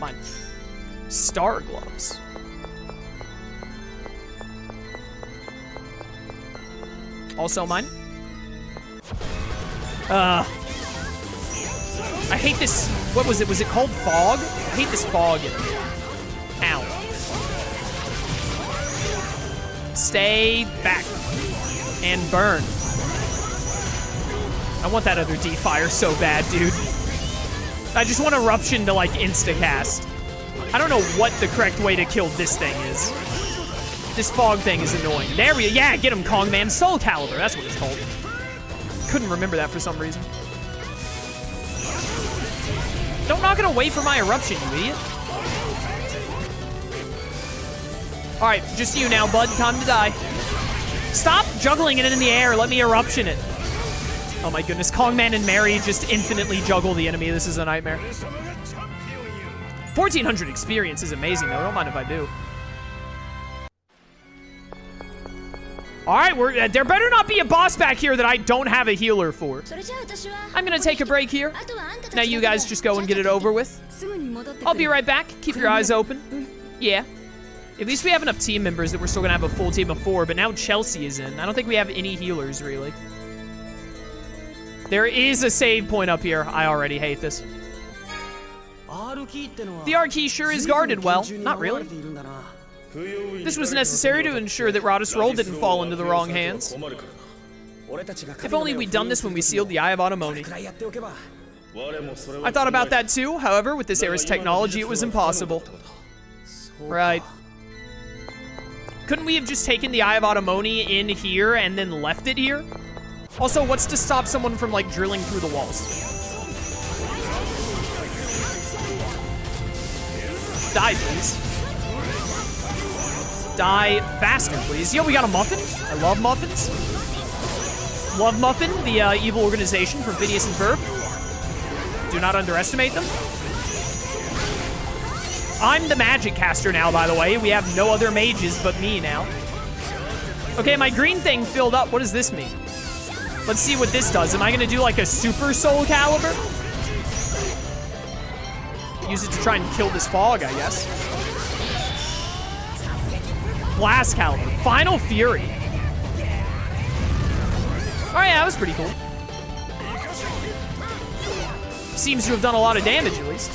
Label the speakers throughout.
Speaker 1: Mine. Star gloves. Also mine. I hate this. What was it? Was it called fog? I hate this fog in it. Ow. Stay back. And burn. I want that other D-Fire so bad, dude. I just want Eruption to, like, insta-cast. I don't know what the correct way to kill this thing is. This fog thing is annoying. There we go. Yeah, get him, Kong Man. Soul Calibur, that's what it's called. Couldn't remember that for some reason. Don't knock it away from my Eruption, you idiot. Alright, just you now, bud. Time to die. Stop juggling it in the air. Let me Eruption it. Oh my goodness. Kongman and Mary just infinitely juggle the enemy. This is a nightmare. 1,400 experience is amazing, though. Don't mind if I do. Alright, there better not be a boss back here that I don't have a healer for. I'm gonna take a break here. Now you guys just go and get it over with. I'll be right back. Keep your eyes open. Yeah. At least we have enough team members that we're still gonna have a full team of 4, but now Chelsea is in. I don't think we have any healers, really. There is a save point up here. I already hate this. The R key sure is guarded well. Not really. This was necessary to ensure that Radha's roll didn't fall into the wrong hands. If only we'd done this when we sealed the Eye of Automoni. I thought about that too, however, with this era's technology, it was impossible. Right. Couldn't we have just taken the Eye of Automoni in here and then left it here? Also, what's to stop someone from, like, drilling through the walls? Die, please. Die faster, please. Yo, we got a muffin. I love muffins. Love Muffin, the evil organization from Phineas and Ferb. Do not underestimate them. I'm the magic caster now, by the way. We have no other mages but me now. Okay, my green thing filled up. What does this mean? Let's see what this does. Am I gonna do like a super soul caliber? Use it to try and kill this fog, I guess. Blast caliber. Final Fury. Alright, yeah, that was pretty cool. Seems to have done a lot of damage, at least.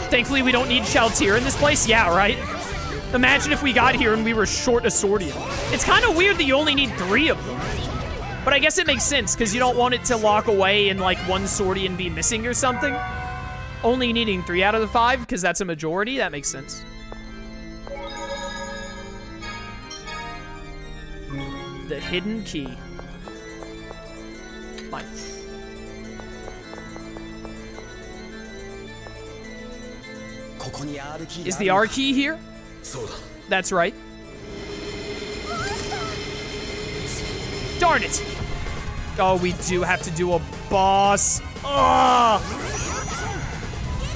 Speaker 1: Thankfully, we don't need Shaltir in this place. Yeah, right? Imagine if we got here and we were short a Swordian. It's kind of weird that you only need 3 of them. But I guess it makes sense, because you don't want it to lock away and, like, 1 Swordian be missing or something. Only needing 3 out of the 5, because that's a majority. That makes sense. The hidden key. Mine. Is the R key here? That's right. Darn it! Oh, we do have to do a boss. Ugh!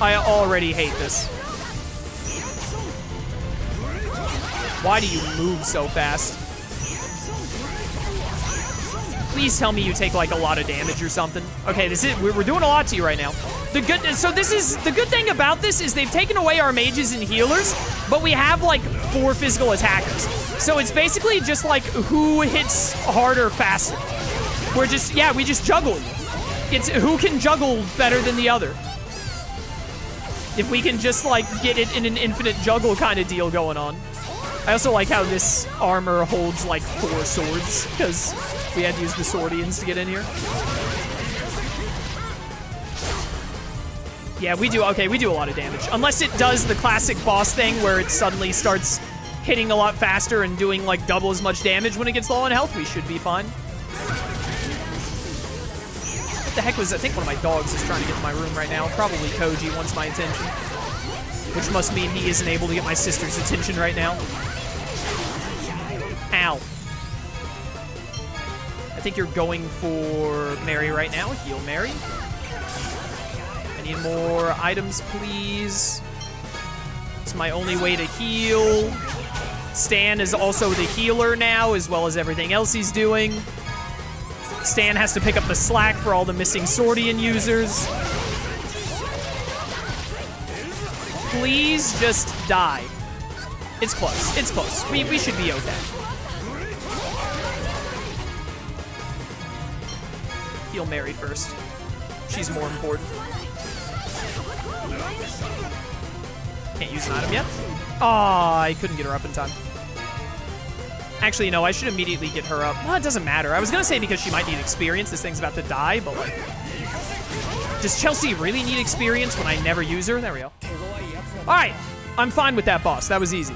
Speaker 1: I already hate this. Why do you move so fast? Please tell me you take like a lot of damage or something. Okay, we're doing a lot to you right now. The good thing about this is they've taken away our mages and healers, but we have like 4 physical attackers. So it's basically just like who hits harder faster. We just juggle you. It's who can juggle better than the other. If we can just like get it in an infinite juggle kind of deal going on. I also like how this armor holds like 4 swords, because we had to use the Swordians to get in here. Yeah, we do a lot of damage. Unless it does the classic boss thing where it suddenly starts hitting a lot faster and doing like double as much damage when it gets low on health, we should be fine. What the heck was, I think one of my dogs is trying to get to my room right now. Probably Koji wants my attention. Which must mean he isn't able to get my sister's attention right now. Ow. I think you're going for Mary right now. Heal Mary. I need more items, please. It's my only way to heal. Stan is also the healer now, as well as everything else he's doing. Stan has to pick up the slack for all the missing Swordian users. Please just die. It's close. It's close. We should be okay. Heal Mary first. She's more important. Can't use an item yet. Oh, I couldn't get her up in time. Actually, no, I should immediately get her up. Well, it doesn't matter. I was going to say because she might need experience. This thing's about to die, but like... Does Chelsea really need experience when I never use her? There we go. Alright, I'm fine with that boss. That was easy.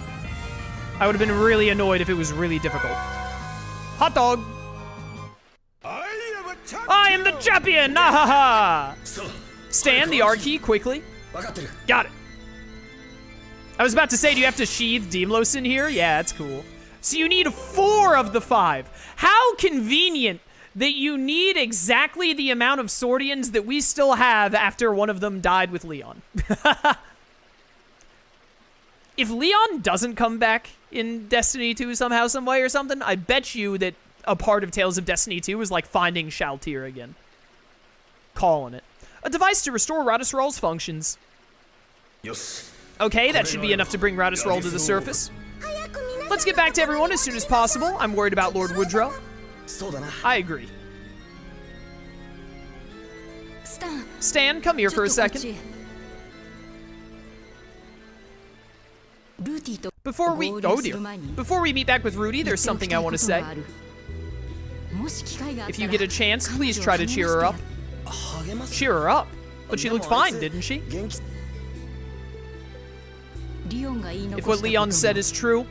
Speaker 1: I would have been really annoyed if it was really difficult. Hot dog! I am the champion! Nahaha! Stand the R key quickly. Got it. I was about to say, do you have to sheathe Deimos in here? Yeah, that's cool. So you need 4 of the 5. How convenient that you need exactly the amount of Swordians that we still have after one of them died with Leon. If Leon doesn't come back in Destiny 2 somehow, some way or something, I bet you that a part of Tales of Destiny 2 is like finding Shaltir again. Calling it. A device to restore Radisrol's functions. Okay, that should be enough to bring Radisrol to the surface. Let's get back to everyone as soon as possible. I'm worried about Lord Woodrow. I agree. Stan, come here for a second. Before we meet back with Rudy, there's something I want to say. If you get a chance, please try to cheer her up. Cheer her up? But she looked fine, didn't she? If what Leon said is true.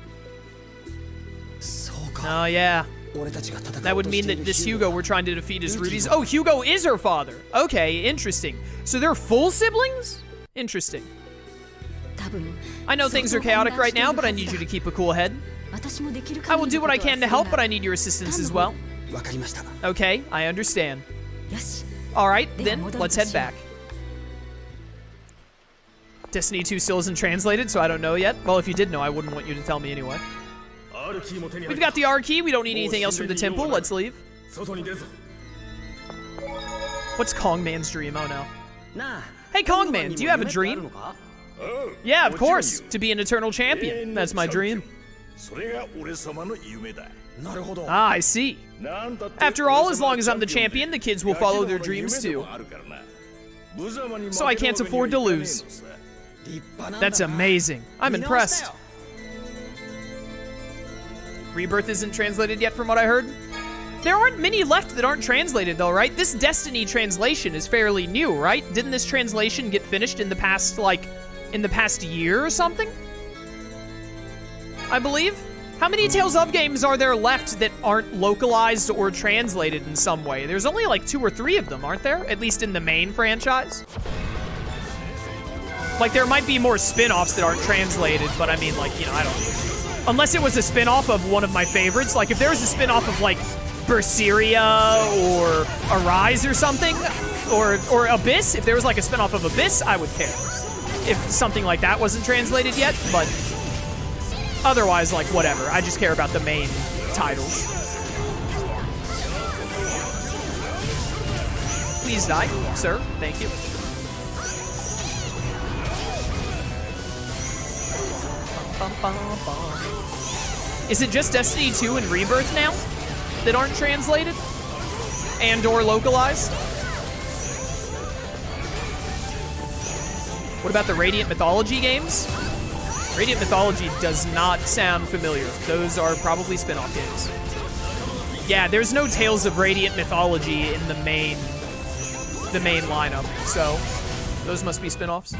Speaker 1: Oh, yeah. That would mean that this Hugo we're trying to defeat is Rudy's. Oh, Hugo is her father. Okay, interesting. So they're full siblings? Interesting. I know things are chaotic right now, but I need you to keep a cool head. I will do what I can to help, but I need your assistance as well. Okay, I understand. Alright, then, let's head back. Destiny 2 still isn't translated, so I don't know yet. Well, if you did know, I wouldn't want you to tell me anyway. We've got the R key. We don't need anything else from the temple. Let's leave. What's Kong Man's dream? Oh, no. Hey, Kong Man, do you have a dream? Yeah, of course. To be an eternal champion. That's my dream. Ah, I see. After all, as long as I'm the champion, the kids will follow their dreams too. So I can't afford to lose. That's amazing. I'm impressed. Rebirth isn't translated yet from what I heard. There aren't many left that aren't translated though, right? This Destiny translation is fairly new, right? Didn't this translation get finished in the past, like, in the past year or something? I believe? How many Tales of games are there left that aren't localized or translated in some way? There's only like 2 or 3 of them, aren't there? At least in the main franchise. Like, there might be more spin-offs that aren't translated, but I mean, like, you know, I don't... Unless it was a spin-off of one of my favorites. Like, if there was a spin-off of, like, Berseria or Arise or something, or Abyss, if there was, like, a spin-off of Abyss, I would care. If something like that wasn't translated yet, but otherwise, like, whatever. I just care about the main titles. Please die, sir. Thank you. Is it just Destiny 2 and Rebirth now that aren't translated and or localized? What about the Radiant Mythology games? Radiant Mythology does not sound familiar. Those are probably spin-off games. Yeah, there's no Tales of Radiant Mythology in the main lineup, so those must be spin-offs.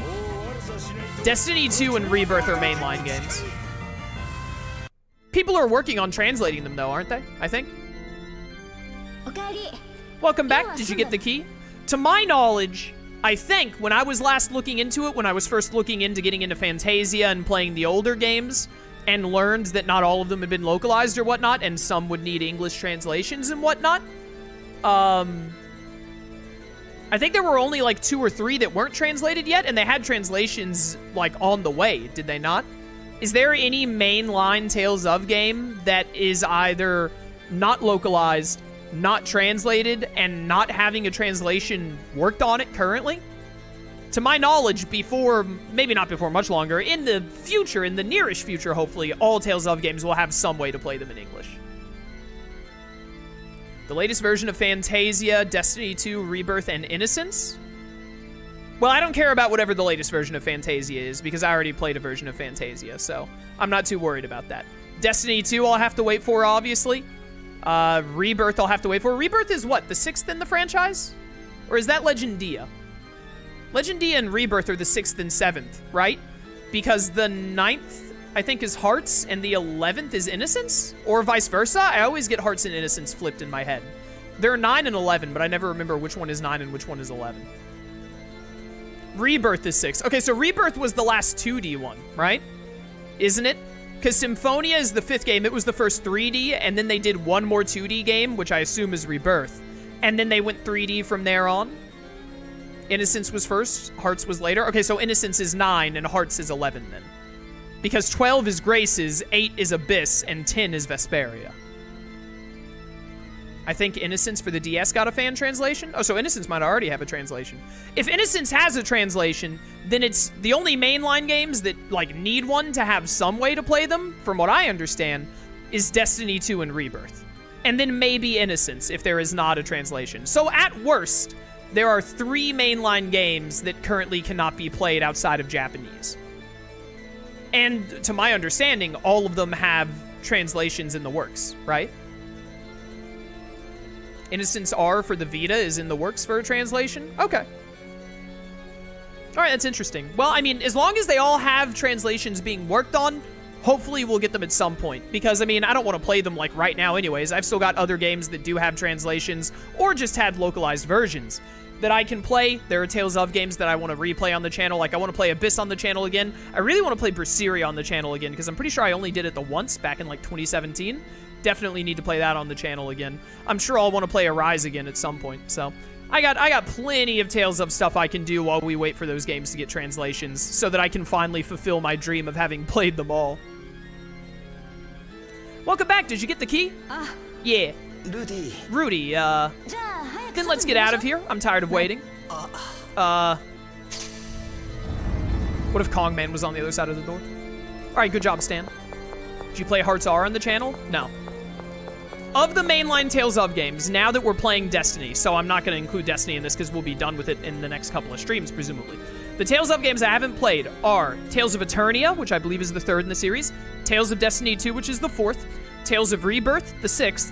Speaker 1: Destiny 2 and Rebirth are mainline games. People are working on translating them, though, aren't they? I think. Welcome back. Did you get the key? To my knowledge, I think when I was last looking into it, when I was first looking into getting into Phantasia and playing the older games, and learned that not all of them had been localized or whatnot, and some would need English translations and whatnot, I think there were only like 2 or 3 that weren't translated yet, and they had translations like on the way, did they not? Is there any mainline Tales of game that is either not localized, not translated, and not having a translation worked on it currently? to my knowledge, before, maybe not before much longer, in the future, in the nearish future, hopefully, all Tales of games will have some way to play them in English. The latest version of Phantasia, Destiny 2, Rebirth, and Innocence? Well, I don't care about whatever the latest version of Phantasia is, because I already played a version of Phantasia, so I'm not too worried about that. Destiny 2 I'll have to wait for, obviously. Rebirth I'll have to wait for. Rebirth is what, the 6th in the franchise? Or is that Legendia? Legendia and Rebirth are the 6th and 7th, right? Because the 9th, I think, is Hearts, and the 11th is Innocence? Or vice versa? I always get Hearts and Innocence flipped in my head. There are 9 and 11, but I never remember which one is 9 and which one is 11. Rebirth is 6. Okay, so Rebirth was the last 2D one, right? Isn't it? Because Symphonia is the 5th game. It was the first 3D, and then they did one more 2D game, which I assume is Rebirth. And then they went 3D from there on. Innocence was first, Hearts was later. Okay, so Innocence is 9, and Hearts is 11 then. Because 12 is Graces, 8 is Abyss, and 10 is Vesperia. I think Innocence for the DS got a fan translation. Oh, so Innocence might already have a translation. If Innocence has a translation, then it's the only mainline games that, like, need one to have some way to play them, from what I understand, is Destiny 2 and Rebirth. And then maybe Innocence, if there is not a translation. So at worst, there are 3 mainline games that currently cannot be played outside of Japanese. And to my understanding, all of them have translations in the works, right? Innocence R for the Vita is in the works for a translation? Okay. Alright, that's interesting. Well, I mean, as long as they all have translations being worked on, hopefully we'll get them at some point. Because, I mean, I don't want to play them, like, right now anyways. I've still got other games that do have translations, or just had localized versions that I can play. There are Tales of games that I want to replay on the channel. Like, I want to play Abyss on the channel again. I really want to play Berseria on the channel again, because I'm pretty sure I only did it the once back in, like, 2017. Definitely need to play that on the channel again. I'm sure I'll want to play Arise again at some point. So I got plenty of Tales of stuff I can do while we wait for those games to get translations, so that I can finally fulfill my dream of having played them all. Welcome back. Did you get the key? Yeah. Rudy, then let's get out of here. I'm tired of waiting. What if Kongman was on the other side of the door? Alright, good job, Stan. Did you play Hearts R on the channel? No. Of the mainline Tales of games, now that we're playing Destiny, so I'm not going to include Destiny in this because we'll be done with it in the next couple of streams, presumably. The Tales of games I haven't played are Tales of Eternia, which I believe is the 3rd in the series, Tales of Destiny 2, which is the 4th, Tales of Rebirth, the 6th,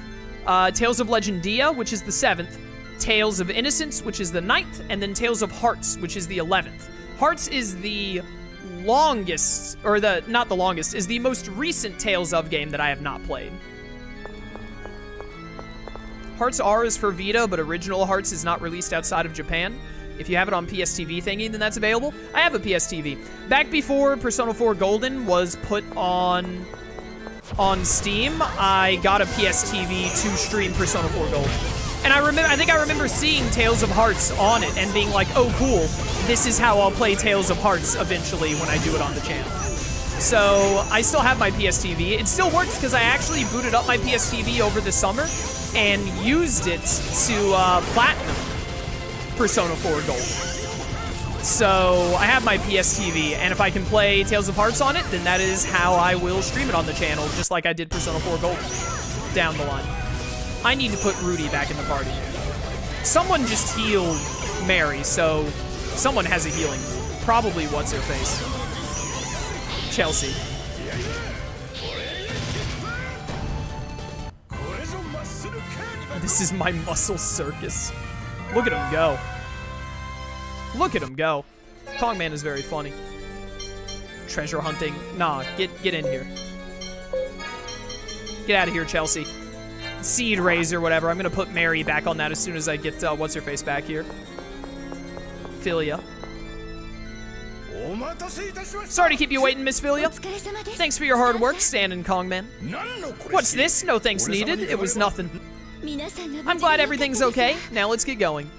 Speaker 1: Tales of Legendia, which is the 7th, Tales of Innocence, which is the 9th, and then Tales of Hearts, which is the 11th. Hearts is the longest, or not the longest, is the most recent Tales of game that I have not played. Hearts R is for Vita, but original Hearts is not released outside of Japan. If you have it on PSTV thingy, then that's available. I have a PSTV. Back before Persona 4 Golden was put on Steam, I got a PSTV to stream Persona 4 Golden. And I think I remember seeing Tales of Hearts on it and being like, oh cool, this is how I'll play Tales of Hearts eventually when I do it on the channel. So I still have my PSTV. It still works because I actually booted up my PSTV over the summer and used it to platinum Persona 4 Gold. So I have my PSTV, and if I can play Tales of Hearts on it, then that is how I will stream it on the channel, just like I did Persona 4 Gold down the line. I need to put Rudy back in the party. Someone just healed Mary, so someone has a healing. Probably what's-her-face. Chelsea. This is my muscle circus. Look at him go. Look at him go. Kongman is very funny. Treasure hunting. Nah, get in here. Get out of here, Chelsea. Seed Razor, whatever. I'm gonna put Mary back on that as soon as I get what's-her-face back here. Philia. Sorry to keep you waiting, Miss Philia. Thanks for your hard work, Stan and Kongman. What's this? No thanks needed. It was nothing. I'm glad everything's okay. Now let's get going.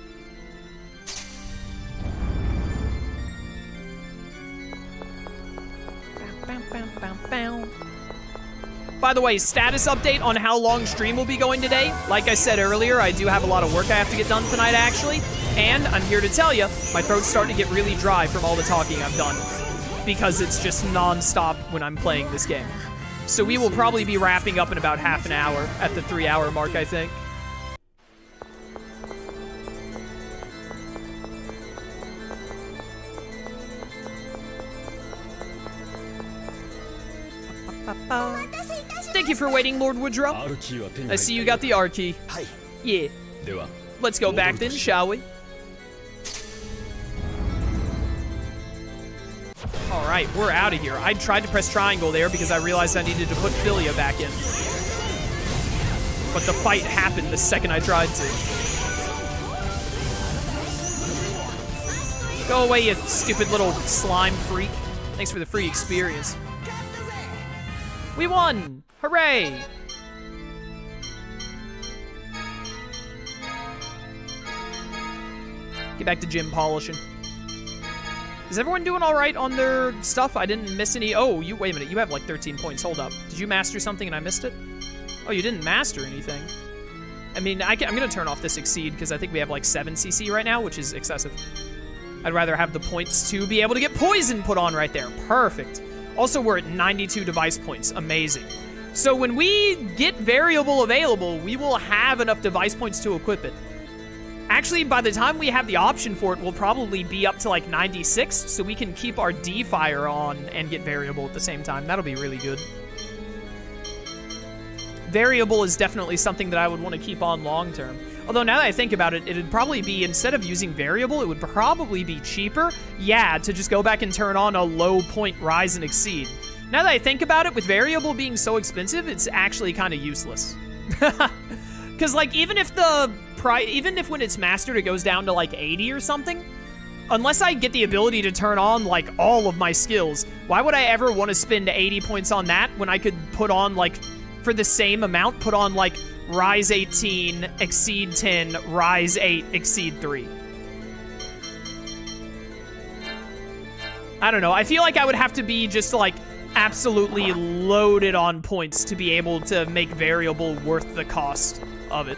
Speaker 1: By the way, status update on how long stream will be going today. Like I said earlier, I do have a lot of work I have to get done tonight, actually. And I'm here to tell you, my throat's starting to get really dry from all the talking I've done, because it's just non-stop when I'm playing this game. So we will probably be wrapping up in about half an hour at the 3-hour mark, I think. Thank you for waiting, Lord Woodrow. I see you got the R key. Yeah. Let's go back then, shall we? Alright, we're out of here. I tried to press triangle there because I realized I needed to put Philia back in. But the fight happened the second I tried to. Go away, you stupid little slime freak. Thanks for the free experience. We won! Hooray! Get back to gym polishing. Is everyone doing all right on their stuff? I didn't miss any. Oh, wait a minute. You have like 13 points. Hold up. Did you master something and I missed it? Oh, you didn't master anything. I mean, I'm going to turn off this exceed because I think we have like 7 CC right now, which is excessive. I'd rather have the points to be able to get poison put on right there. Perfect. Also, we're at 92 device points. Amazing. So when we get variable available, we will have enough device points to equip it. Actually, by the time we have the option for it, we'll probably be up to like 96, so we can keep our D-Fire on and get variable at the same time. That'll be really good. Variable is definitely something that I would want to keep on long-term. Although now that I think about it, it'd probably be, instead of using variable, it would probably be cheaper, yeah, to just go back and turn on a low point rise and exceed. Now that I think about it, with variable being so expensive, it's actually kind of useless. Because, like, even if when it's mastered, it goes down to, like, 80 or something, unless I get the ability to turn on, like, all of my skills, why would I ever want to spend 80 points on that when I could put on, like, for the same amount, put on, like, Rise 18, Exceed 10, Rise 8, Exceed 3. I don't know. I feel like I would have to be just, like, absolutely loaded on points to be able to make variable worth the cost of it.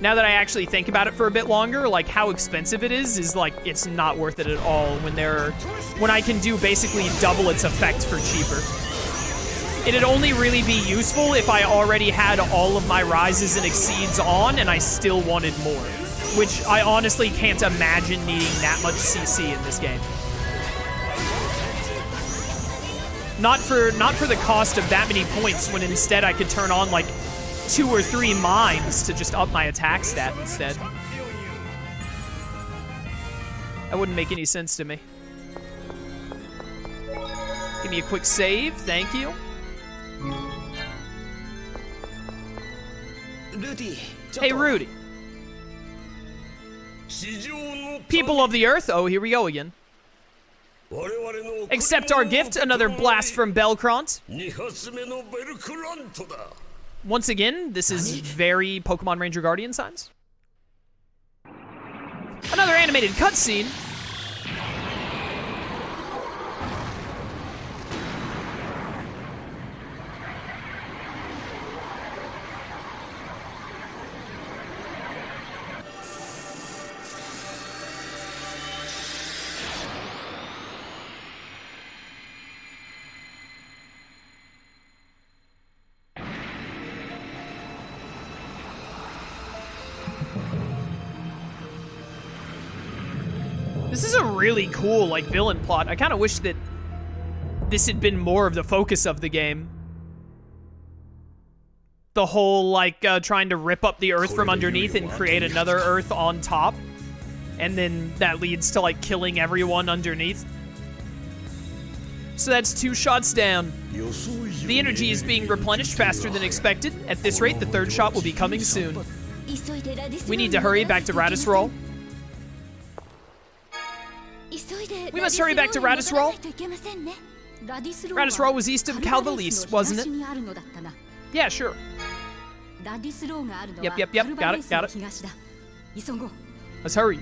Speaker 1: Now that I actually think about it for a bit longer, like, how expensive it is like, it's not worth it at all when I can do basically double its effect for cheaper. It'd only really be useful if I already had all of my rises and exceeds on and I still wanted more, which I honestly can't imagine needing that much CC in this game. Not for the cost of that many points, when instead I could turn on like 2 or 3 mines to just up my attack stat instead. That wouldn't make any sense to me. Give me a quick save, thank you. Hey, Rudy. People of the Earth. Oh, here we go again. Accept our gift, another blast from Belkront. Once again, this is very Pokemon Ranger Guardian signs. Another animated cutscene. This is a really cool, like, villain plot. I kind of wish that this had been more of the focus of the game. The whole, like, trying to rip up the Earth from underneath and create another Earth on top. And then that leads to, like, killing everyone underneath. So that's 2 shots down. The energy is being replenished faster than expected. At this rate, the 3rd shot will be coming soon. We need to hurry back to Radisroll. We must hurry back to Radisroll. Radisroll was east of Calvalis, wasn't it? Yeah, sure. Yep. Got it. Let's hurry.